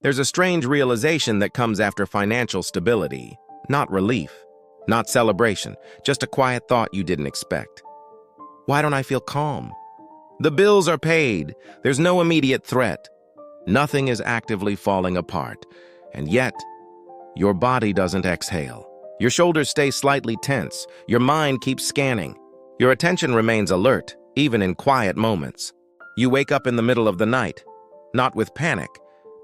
There's a strange realization that comes after financial stability. Not relief, not celebration, just a quiet thought you didn't expect. Why don't I feel calm? The bills are paid. There's no immediate threat. Nothing is actively falling apart. And yet, your body doesn't exhale. Your shoulders stay slightly tense. Your mind keeps scanning. Your attention remains alert, even in quiet moments. You wake up in the middle of the night, not with panic,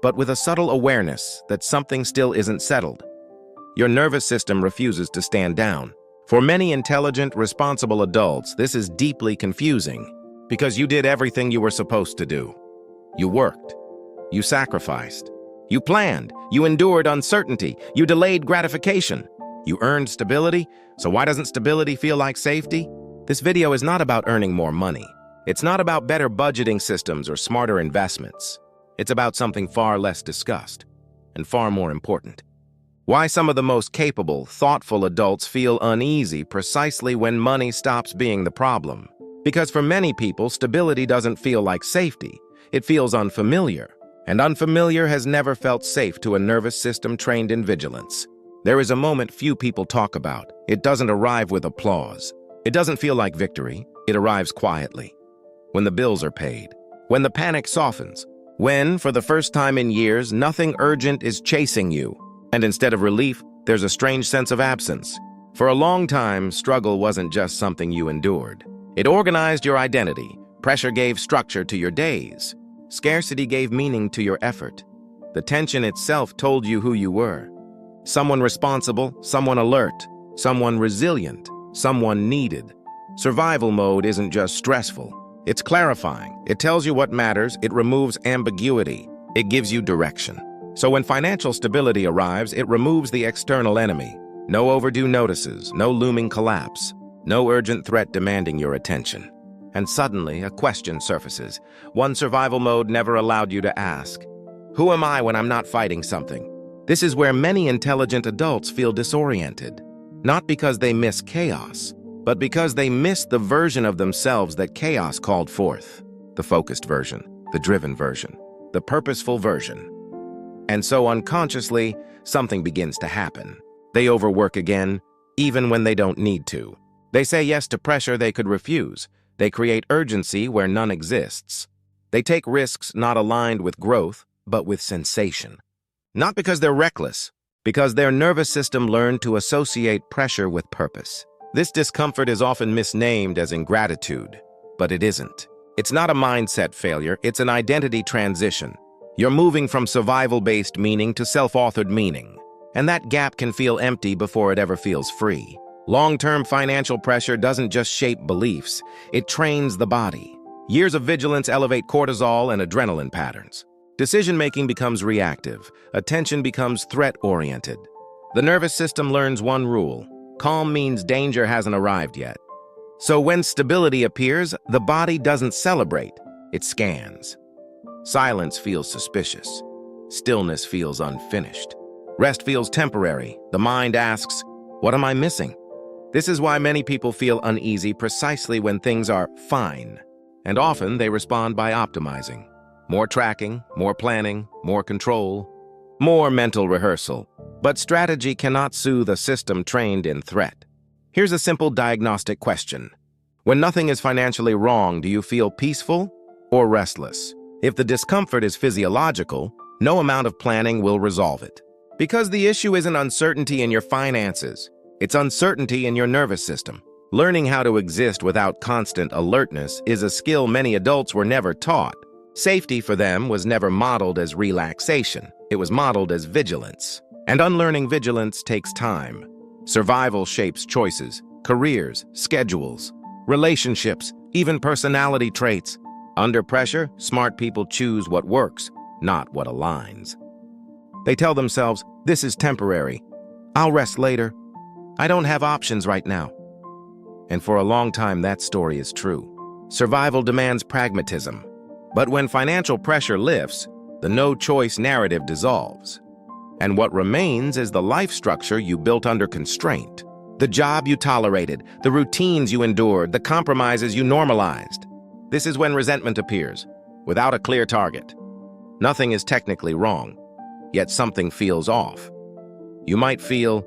but with a subtle awareness that something still isn't settled. Your nervous system refuses to stand down. For many intelligent, responsible adults, this is deeply confusing because you did everything you were supposed to do. You worked. You sacrificed. You planned. You endured uncertainty. You delayed gratification. You earned stability. So why doesn't stability feel like safety? This video is not about earning more money. It's not about better budgeting systems or smarter investments. It's about something far less discussed and far more important. Why some of the most capable, thoughtful adults feel uneasy precisely when money stops being the problem. Because for many people, stability doesn't feel like safety. It feels unfamiliar. And unfamiliar has never felt safe to a nervous system trained in vigilance. There is a moment few people talk about. It doesn't arrive with applause. It doesn't feel like victory. It arrives quietly. When the bills are paid. When the panic softens. When, for the first time in years, nothing urgent is chasing you. And instead of relief, there's a strange sense of absence. For a long time, struggle wasn't just something you endured. It organized your identity. Pressure gave structure to your days. Scarcity gave meaning to your effort. The tension itself told you who you were. Someone responsible, someone alert, someone resilient, someone needed. Survival mode isn't just stressful. It's clarifying. It tells you what matters. It removes ambiguity. It gives you direction. So when financial stability arrives, it removes the external enemy. No overdue notices, no looming collapse, no urgent threat demanding your attention. And suddenly, a question surfaces, one survival mode never allowed you to ask. Who am I when I'm not fighting something? This is where many intelligent adults feel disoriented, not because they miss chaos, but because they miss the version of themselves that chaos called forth. The focused version, the driven version, the purposeful version. And so unconsciously, something begins to happen. They overwork again, even when they don't need to. They say yes to pressure they could refuse. They create urgency where none exists. They take risks not aligned with growth, but with sensation. Not because they're reckless, because their nervous system learned to associate pressure with purpose. This discomfort is often misnamed as ingratitude, but it isn't. It's not a mindset failure, it's an identity transition. You're moving from survival-based meaning to self-authored meaning, and that gap can feel empty before it ever feels free. Long-term financial pressure doesn't just shape beliefs, it trains the body. Years of vigilance elevate cortisol and adrenaline patterns. Decision-making becomes reactive, attention becomes threat-oriented. The nervous system learns one rule: calm means danger hasn't arrived yet. So when stability appears, the body doesn't celebrate, it scans. Silence feels suspicious. Stillness feels unfinished. Rest feels temporary. The mind asks, what am I missing? This is why many people feel uneasy precisely when things are fine. And often they respond by optimizing. More tracking, more planning, more control, more mental rehearsal. But strategy cannot soothe a system trained in threat. Here's a simple diagnostic question. When nothing is financially wrong, do you feel peaceful or restless? If the discomfort is physiological, no amount of planning will resolve it. Because the issue isn't uncertainty in your finances, it's uncertainty in your nervous system. Learning how to exist without constant alertness is a skill many adults were never taught. Safety for them was never modeled as relaxation. It was modeled as vigilance. And unlearning vigilance takes time. Survival shapes choices, careers, schedules, relationships, even personality traits. Under pressure, smart people choose what works, not what aligns. They tell themselves, this is temporary. I'll rest later. I don't have options right now. And for a long time, that story is true. Survival demands pragmatism. But when financial pressure lifts, the no-choice narrative dissolves. And what remains is the life structure you built under constraint. The job you tolerated, the routines you endured, the compromises you normalized. This is when resentment appears, without a clear target. Nothing is technically wrong. yet something feels off. You might feel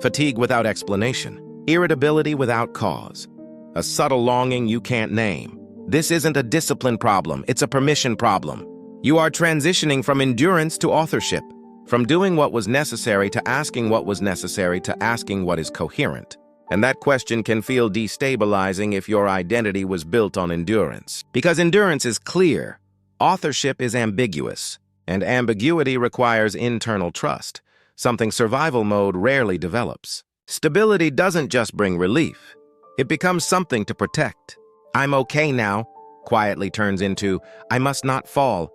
fatigue without explanation, irritability without cause, a subtle longing you can't name. This isn't a discipline problem, it's a permission problem. You are transitioning from endurance to authorship, from doing what was necessary to asking what was necessary to asking what is coherent. And that question can feel destabilizing if your identity was built on endurance. Because endurance is clear, authorship is ambiguous, and ambiguity requires internal trust, something survival mode rarely develops. Stability doesn't just bring relief, it becomes something to protect. "I'm okay now" quietly turns into "I must not fall."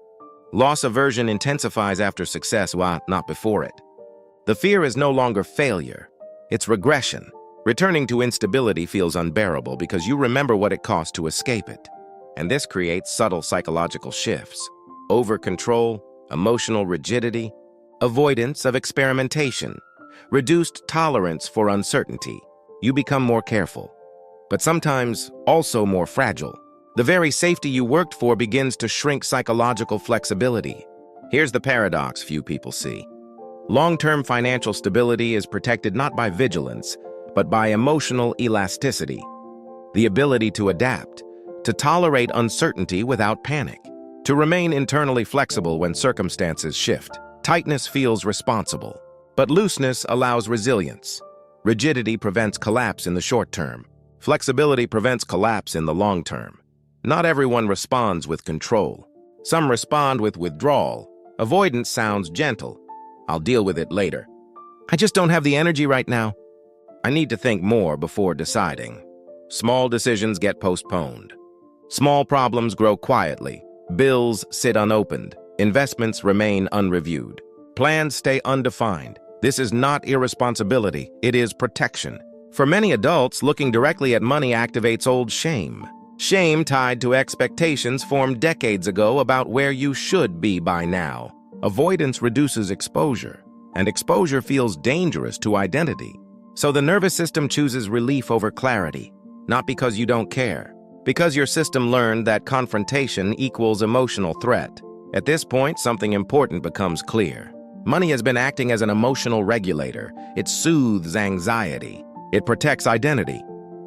Loss aversion intensifies after success, while not before it. The fear is no longer failure, it's regression. Returning to instability feels unbearable because you remember what it cost to escape it. And this creates subtle psychological shifts: over-control, emotional rigidity, avoidance of experimentation, reduced tolerance for uncertainty. You become more careful, but sometimes also more fragile. The very safety you worked for begins to shrink psychological flexibility. Here's the paradox few people see. Long-term financial stability is protected not by vigilance, but by emotional elasticity, the ability to adapt, to tolerate uncertainty without panic, to remain internally flexible when circumstances shift. Tightness feels responsible, but looseness allows resilience. Rigidity prevents collapse in the short term. Flexibility prevents collapse in the long term. Not everyone responds with control. Some respond with withdrawal. Avoidance sounds gentle. "I'll deal with it later." "I just don't have the energy right now." "I need to think more before deciding." Small decisions get postponed. Small problems grow quietly. Bills sit unopened. Investments remain unreviewed. Plans stay undefined. This is not irresponsibility, it is protection. For many adults, looking directly at money activates old shame. Shame tied to expectations formed decades ago about where you should be by now. Avoidance reduces exposure, and exposure feels dangerous to identity. So the nervous system chooses relief over clarity, not because you don't care, because your system learned that confrontation equals emotional threat. At this point, something important becomes clear. Money has been acting as an emotional regulator. It soothes anxiety. It protects identity.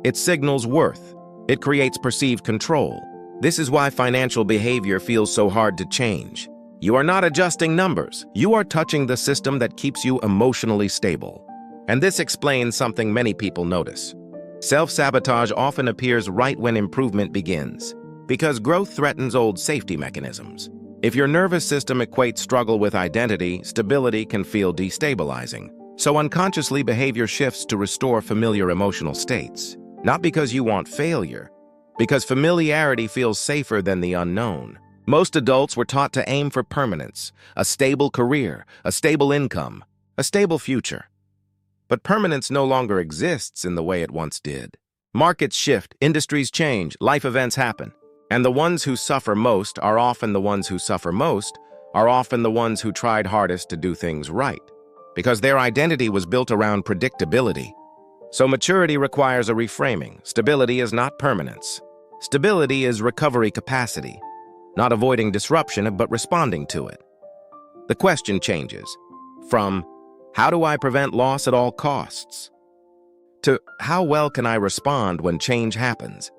It signals worth. It creates perceived control. This is why financial behavior feels so hard to change. You are not adjusting numbers. You are touching the system that keeps you emotionally stable. And this explains something many people notice. Self-sabotage often appears right when improvement begins, because growth threatens old safety mechanisms. If your nervous system equates struggle with identity, stability can feel destabilizing. So unconsciously, behavior shifts to restore familiar emotional states. Not because you want failure, because familiarity feels safer than the unknown. Most adults were taught to aim for permanence, a stable career, a stable income, a stable future. But permanence no longer exists in the way it once did. Markets shift, industries change, life events happen. And the ones who suffer most are often the ones who tried hardest to do things right, because their identity was built around predictability. So maturity requires a reframing. Stability is not permanence. Stability is recovery capacity, not avoiding disruption, but responding to it. The question changes from, "How do I prevent loss at all costs?" to, "How well can I respond when change happens?"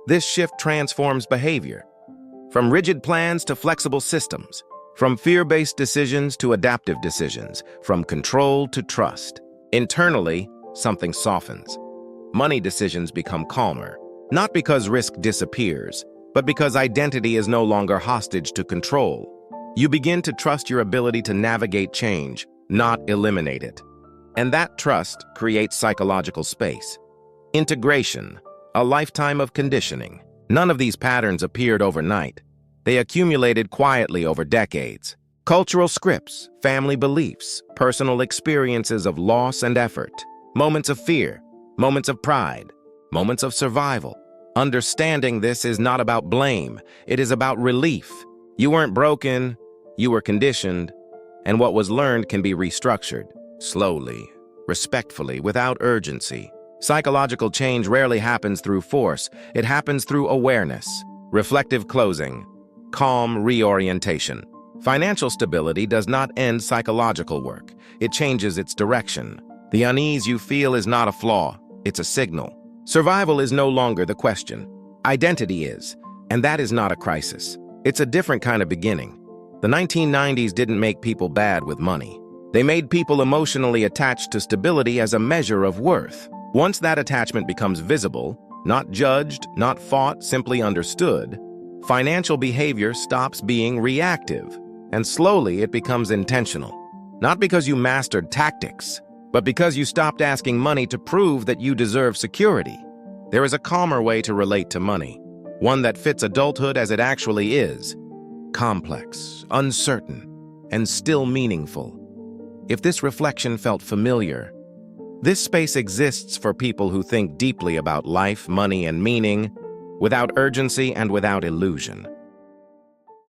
This shift transforms behavior, from rigid plans to flexible systems, from fear-based decisions to adaptive decisions, from control to trust. Internally, something softens. Money decisions become calmer, not because risk disappears, but because identity is no longer hostage to control. You begin to trust your ability to navigate change, not eliminate it. And that trust creates psychological space. Integration, a lifetime of conditioning. None of these patterns appeared overnight. They accumulated quietly over decades. Cultural scripts, family beliefs, personal experiences of loss and effort. Moments of fear, moments of pride, moments of survival. Understanding this is not about blame, it is about relief. You weren't broken, you were conditioned, and what was learned can be restructured, slowly, respectfully, without urgency. Psychological change rarely happens through force, it happens through awareness, reflective closing, calm reorientation. Financial stability does not end psychological work. It changes its direction. The unease you feel is not a flaw, it's a signal. Survival is no longer the question. Identity is, and that is not a crisis. It's a different kind of beginning. The 1990s didn't make people bad with money. They made people emotionally attached to stability as a measure of worth. Once that attachment becomes visible, not judged, not fought, simply understood, financial behavior stops being reactive, and slowly it becomes intentional. Not because you mastered tactics, but because you stopped asking money to prove that you deserve security. There is a calmer way to relate to money, one that fits adulthood as it actually is: complex, uncertain, and still meaningful. If this reflection felt familiar, this space exists for people who think deeply about life, money, and meaning, without urgency and without illusion.